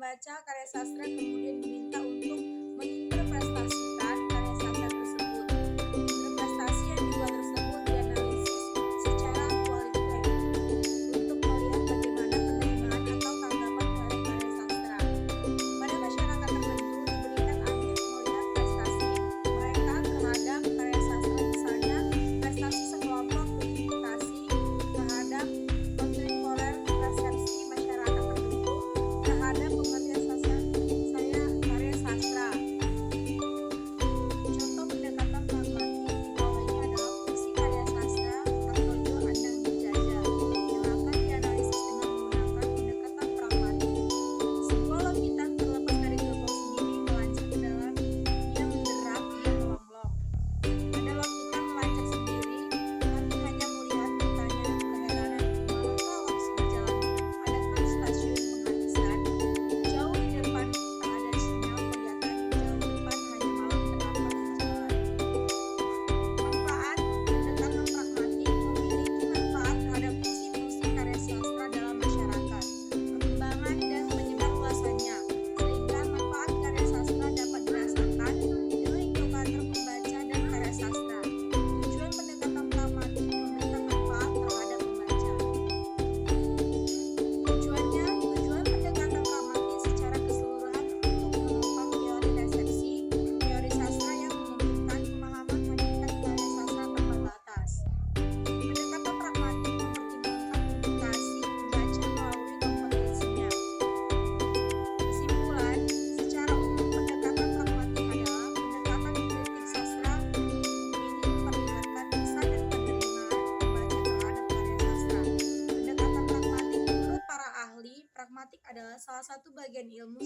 pembaca karya sastra kemudian diminta untuk menginterpretasikan karya sastra tersebut. Interpretasi yang dibuat tersebut dianalisis secara kualitatif untuk melihat bagaimana penerimaan atau tanggapan terhadap karya sastra. Pada masyarakat tertentu diberikan aktif melihat prestasi mereka terhadap karya sastra, misalnya prestasi sekelompok berimitasi terhadap kontemporer, persepsi masyarakat tertentu terhadap pengertian sastra karya sastra. Contoh pendekatan pragmatik di bawah ini adalah fungsi karya sastra atau andang dijajah yang akan dianalisis dengan menggunakan pendekatan pragmatik. Sebuah lokitan terlepas dari gerbong sendiri melancong ke dalam, ia menderak, ia melonglong. Ada lokitan melancong sendiri, kami hanya melihat bertanya keheranan, manakah langsung berjalan. Adakah stasiun penghabisan? Jauh di depan tak ada sinyal kelihatan, jauh di depan hanya malam terdapat di jalan. Manfaat pendekatan pragmatik memiliki manfaat terhadap fungsi-fungsi karya sastra dalam masyarakat, perkembangan dan penyebarluasannya, sehingga manfaat karya sastra dapat dirasakan oleh nomenklatur pembaca dan karya sastra. Tujuan pendekatan pragmatik memberikan manfaat terhadap pembaca. Tujuan pendekatan pragmatik secara keseluruhan untuk menopang teori resepsi, teori sastra yang memungkinkan pemahaman hakikat karya sastra tanpa batas. Pendekatan pragmatik mempertimbangkan implikasi pembaca melalui kompetensinya. Kesimpulan, secara umum pendekatan pragmatik adalah pendekatan kritik sastra ingin memperlihatkan kesan dan penerimaan pembaca terhadap karya sastra. Pendekatan pragmatik menurut para ahli, pragmatik adalah salah satu bagian ilmu